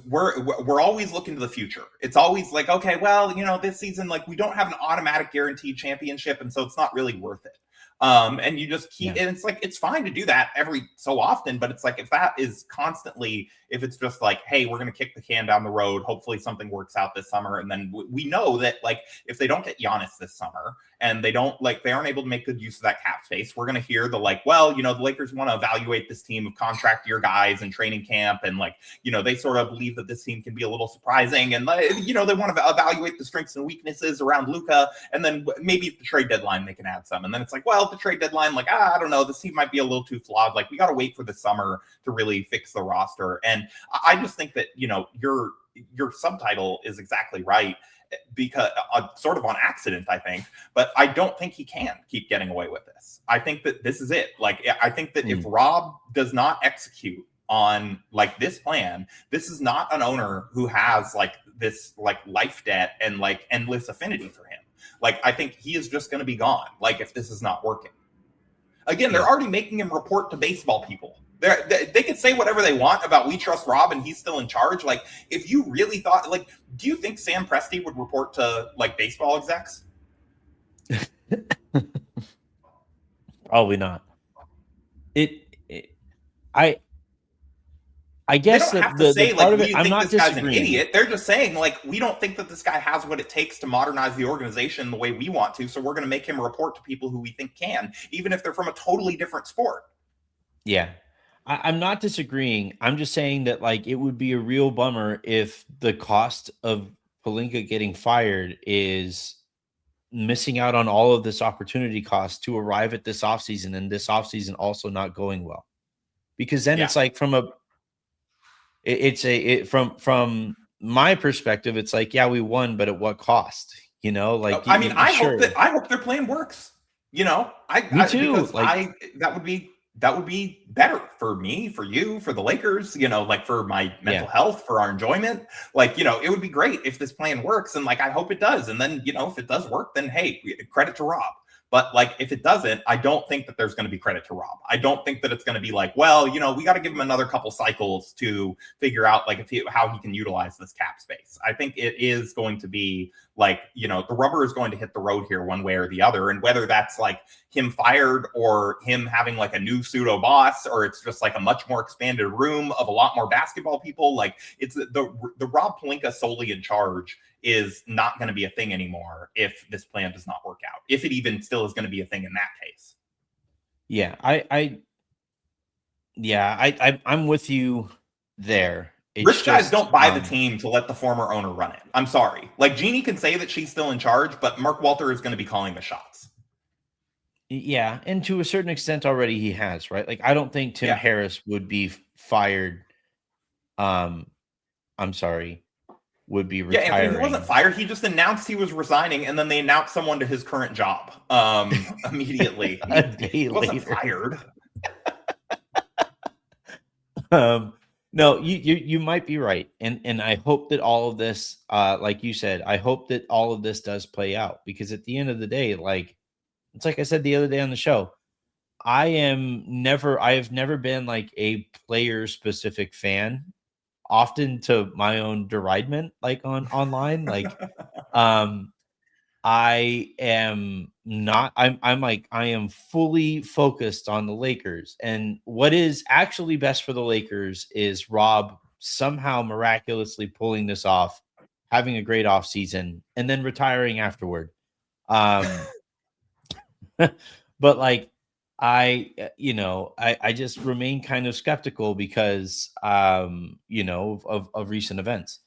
we're always looking to the future. It's always like, okay, well, this season, like we don't have an automatic guaranteed championship, and so it's not really worth it. And you just keep, and it's like, it's fine to do that every so often, but it's like, if that is constantly, if it's just like, hey, we're going to kick the can down the road, hopefully something works out this summer. And then we know that like, if they don't get Giannis this summer and they aren't able to make good use of that cap space, we're going to hear the like, well, the Lakers want to evaluate this team of contract year guys in training camp. And like, they sort of believe that this team can be a little surprising. And, they want to evaluate the strengths and weaknesses around Luka. And then maybe at the trade deadline, they can add some. And then it's like, well, the trade deadline, like, I don't know, this team might be a little too flawed. Like, we got to wait for the summer to really fix the roster. And I just think that, your subtitle is exactly right. because sort of on accident, I think. But I don't think he can keep getting away with this. I think that this is it. Like, I think that if Rob does not execute on like this plan, this is not an owner who has like this like life debt and like endless affinity for him. Like, I think he is just going to be gone. Like, if this is not working. Again, they're already making him report to baseball people. They can say whatever they want about we trust Rob and he's still in charge. Like, if you really thought, like, do you think Sam Presti would report to like baseball execs? Probably not. I guess they don't have to say like we think this guy's an idiot. They're just saying like we don't think that this guy has what it takes to modernize the organization the way we want to. So we're going to make him report to people who we think can, even if they're from a totally different sport. Yeah, I'm not disagreeing. I'm just saying that like it would be a real bummer if the cost of Pelinka getting fired is missing out on all of this opportunity cost to arrive at this offseason, and this offseason also not going well. Because then it's like from my perspective, it's like, yeah, we won, but at what cost? You know, like I mean, I hope their plan works. You know, me too. Because that would be better for me, for you, for the Lakers, you know, like for my mental health, for our enjoyment. Like, you know, it would be great if this plan works. And like, I hope it does. And then, you know, if it does work, then hey, credit to Rob. But like, if it doesn't, I don't think that there's going to be credit to Rob. I don't think that it's going to be like, well, you know, we got to give him another couple cycles to figure out like how he can utilize this cap space. I think it is going to be like, you know, the rubber is going to hit the road here one way or the other. And whether that's like him fired or him having like a new pseudo boss, or it's just like a much more expanded room of a lot more basketball people, like it's the Rob Pelinka solely in charge is not going to be a thing anymore if this plan does not work out, if it even still is going to be a thing in that case. Yeah, I'm with you there. Rich guys don't buy the team to let the former owner run it. I'm sorry. Like, Jeannie can say that she's still in charge, but Mark Walter is going to be calling the shots. Yeah, and to a certain extent already he has, right? Like, I don't think Tim Harris would be fired. I'm sorry. Would be retiring. Yeah, and he wasn't fired. He just announced he was resigning, and then they announced someone to his current job immediately. He wasn't fired. No, you might be right, and I hope that all of this, like you said, I hope that all of this does play out, because at the end of the day, like it's like I said the other day on the show, I have never been like a player specific fan. Often to my own deridement, like online, like, I am not, I am fully focused on the Lakers, and what is actually best for the Lakers is Rob somehow miraculously pulling this off, having a great off season, and then retiring afterward. But like, I just remain kind of skeptical because, of recent events.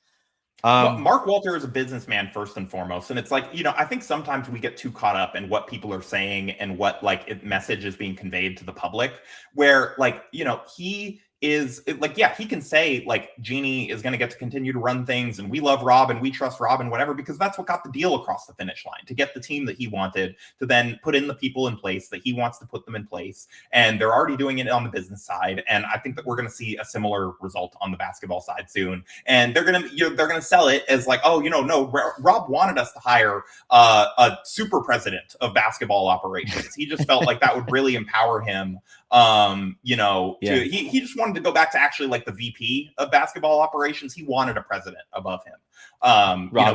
Mark Walter is a businessman first and foremost. And it's like, I think sometimes we get too caught up in what people are saying and what message is being conveyed to the public, where he is like, yeah, he can say like Jeannie is going to get to continue to run things and we love Rob and we trust Rob and whatever, because that's what got the deal across the finish line, to get the team that he wanted, to then put in the people in place that he wants to put them in place. And they're already doing it on the business side. And I think that we're going to see a similar result on the basketball side soon. And they're going to sell it as like, oh, no, Rob wanted us to hire a super president of basketball operations. He just felt like that would really empower him. He just wanted to go back to actually like the VP of basketball operations. He wanted a president above him.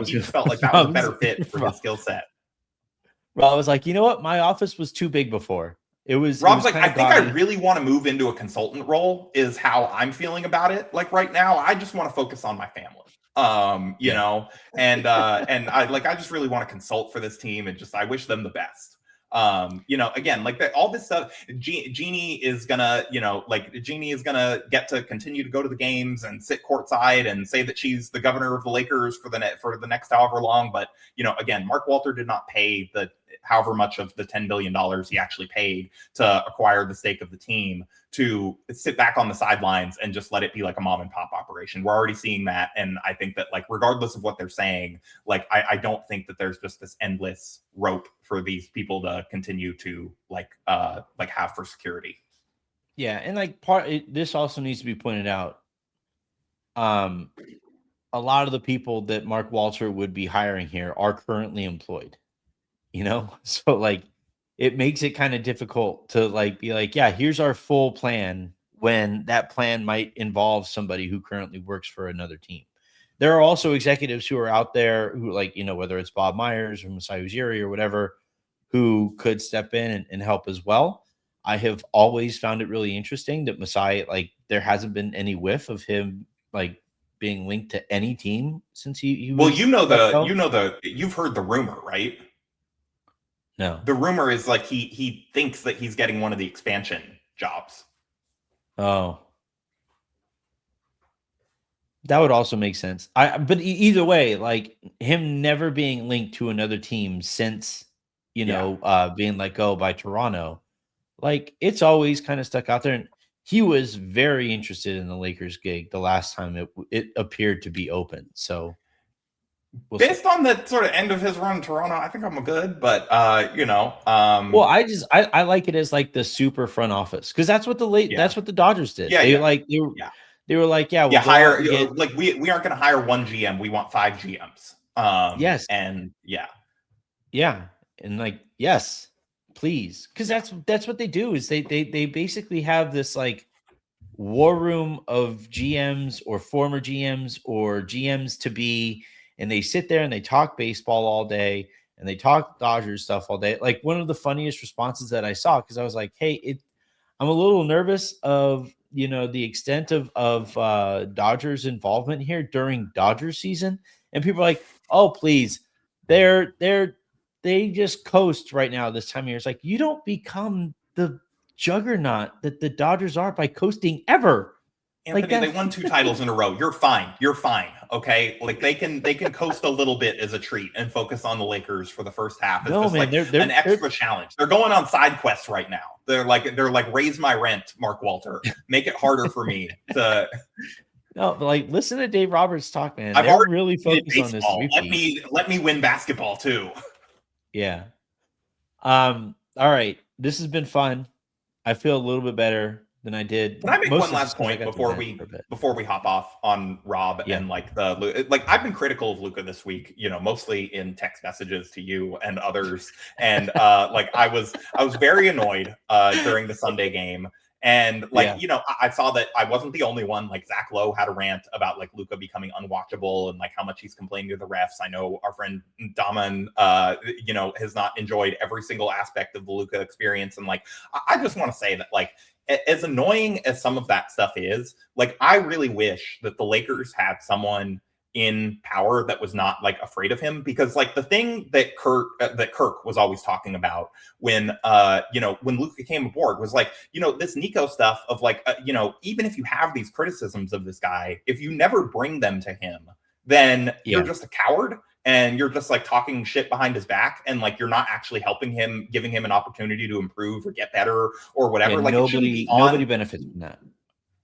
He just felt like that was a better fit for his skill set. Rob was like, you know what? My office was too big before. Rob's like, I think I really want to move into a consultant role is how I'm feeling about it. Like right now, I just want to focus on my family. And I just really want to consult for this team and I wish them the best. Again, like all this stuff, Jeannie is gonna get to continue to go to the games and sit courtside and say that she's the governor of the Lakers for the next however long. But again, Mark Walter did not pay however much of the $10 billion he actually paid to acquire the stake of the team, to sit back on the sidelines and just let it be like a mom and pop operation. We're already seeing that. And I think that, like, regardless of what they're saying, like, I don't think that there's just this endless rope for these people to continue to like have for security. Yeah. And like this also needs to be pointed out. A lot of the people that Mark Walter would be hiring here are currently employed, So like it makes it kind of difficult to like be like, yeah, here's our full plan when that plan might involve somebody who currently works for another team. There are also executives who are out there who, like, whether it's Bob Myers or Masai Ujiri or whatever, who could step in and help as well. I have always found it really interesting that Masai, like, there hasn't been any whiff of him like being linked to any team since he well, was you've heard the rumor, right? No. The rumor is like he thinks that he's getting one of the expansion jobs. Oh. That would also make sense. But either way, like him never being linked to another team since, being let go by Toronto, like it's always kind of stuck out there. And he was very interested in the Lakers gig the last time it appeared to be open. So based on the sort of end of his run in Toronto, I think I'm good. But well, I like it as like the super front office, because that's what that's what the Dodgers did. They were like, we'll hire like we aren't going to hire one GM. We want 5 GMs. Yes, and and like, yes, please, because that's what they do, is they basically have this like war room of GMs or former GMs or GMs to be, and they sit there and they talk baseball all day and they talk Dodgers stuff all day. Like one of the funniest responses that I saw, because I was like, hey, I'm a little nervous of the extent of Dodgers involvement here during Dodgers season, and people are like, oh please, they just coast right now this time of year. It's like, you don't become the juggernaut that the Dodgers are by coasting ever. Anthony, like they won 2 titles in a row. You're fine. Okay, like they can coast a little bit as a treat and focus on the Lakers for the first half. It's just like an extra challenge. They're going on side quests right now. They're like raise my rent, Mark Walter. Make it harder for me to. No, but like, listen to Dave Roberts talk, man. I've They're really focused on this. Let me win basketball too. Yeah. All right. This has been fun. I feel a little bit better than I did. Can I make one last point before we hop off on Rob and like I've been critical of Luka this week, mostly in text messages to you and others, and I was very annoyed during the Sunday game. And I saw that I wasn't the only one. Like Zach Lowe had a rant about like Luka becoming unwatchable and like how much he's complaining to the refs. I know our friend Daman, has not enjoyed every single aspect of the Luka experience. And like, I just want to say that like, as annoying as some of that stuff is, like, I really wish that the Lakers had someone in power that was not like afraid of him, because like the thing that Kirk was always talking about when Luka came aboard was like, this Nico stuff of like, even if you have these criticisms of this guy, if you never bring them to him, then you're just a coward and you're just like talking shit behind his back, and like you're not actually helping him, giving him an opportunity to improve or get better or whatever. Like nobody benefits from that.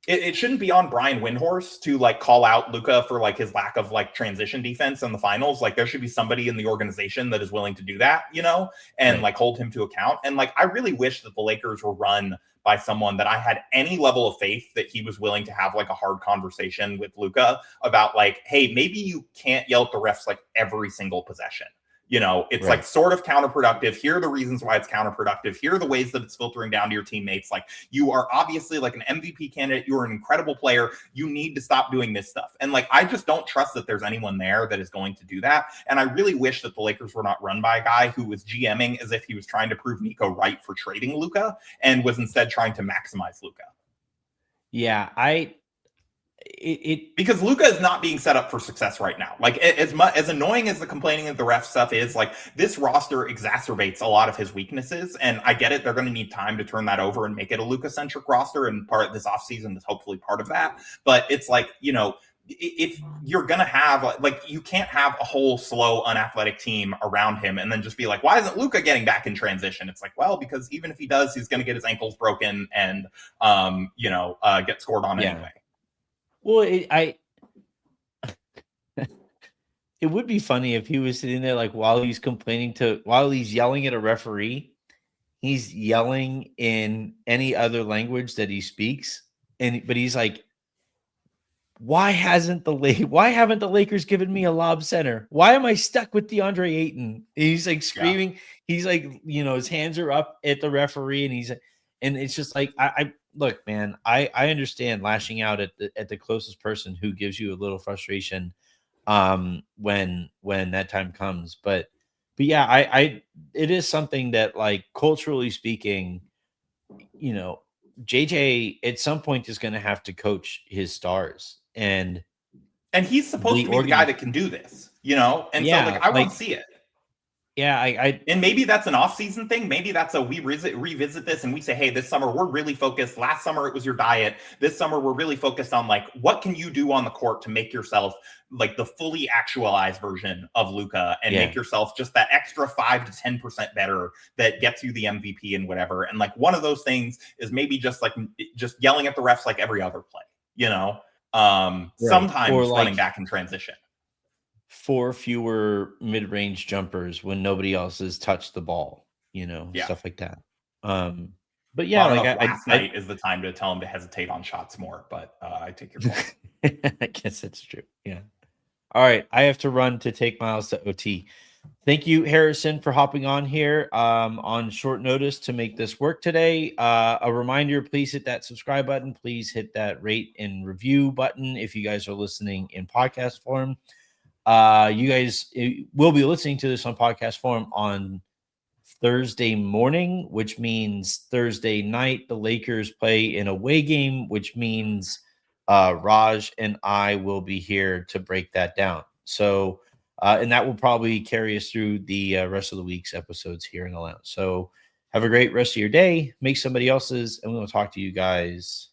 It shouldn't be on Brian Windhorst to like call out Luka for like his lack of like transition defense in the finals. Like there should be somebody in the organization that is willing to do that, and like hold him to account. And like, I really wish that the Lakers were run by someone that I had any level of faith that he was willing to have like a hard conversation with Luka about like, hey, maybe you can't yell at the refs like every single possession. It's like sort of counterproductive. Here are the reasons why it's counterproductive. Here are the ways that it's filtering down to your teammates. Like, you are obviously like an MVP candidate. You are an incredible player. You need to stop doing this stuff. And like, I just don't trust that there's anyone there that is going to do that. And I really wish that the Lakers were not run by a guy who was GMing as if he was trying to prove Nico right for trading Luka and was instead trying to maximize Luka. Yeah, because Luka is not being set up for success right now. Like as annoying as the complaining of the ref stuff is, like this roster exacerbates a lot of his weaknesses. And I get it. They're going to need time to turn that over and make it a Luka centric roster. And part of this offseason is hopefully part of that. But it's like, if you're gonna have like you can't have a whole slow, unathletic team around him and then just be like, why isn't Luka getting back in transition? It's like, well, because even if he does, he's gonna get his ankles broken and get scored on anyway. Well, it would be funny if he was sitting there like while he's yelling at a referee, he's yelling in any other language that he speaks, but he's like, why haven't the Lakers given me a lob center? Why am I stuck with DeAndre Ayton? And he's like screaming. Yeah. He's like, his hands are up at the referee, and it's just like, I look, man, I understand lashing out at the closest person who gives you a little frustration when that time comes. But yeah, I it is something that, like, culturally speaking, JJ at some point is going to have to coach his stars, and he's supposed to be the guy that can do this, and so I want to see it. Yeah, and maybe that's an off-season thing. Maybe that's we revisit this and we say, hey, this summer we're really focused. Last summer it was your diet. This summer we're really focused on, like, what can you do on the court to make yourself like the fully actualized version of Luka and make yourself just that extra 5 to 10% better that gets you the MVP and whatever. And like one of those things is maybe just yelling at the refs like every other play, sometimes running back in transition. 4 fewer mid-range jumpers when nobody else has touched the ball, stuff like that. But yeah, last night is the time to tell him to hesitate on shots more, but I take your point. I guess that's true. Yeah. All right. I have to run to take Miles to OT. Thank you, Harrison, for hopping on here on short notice to make this work today. A reminder, please hit that subscribe button. Please hit that rate and review button if you guys are listening in podcast form. You guys will be listening to this on podcast form on Thursday morning, which means Thursday night the Lakers play an away game, which means Raj and I will be here to break that down. So, and that will probably carry us through the rest of the week's episodes here in the lounge. So have a great rest of your day. Make somebody else's, and we'll talk to you guys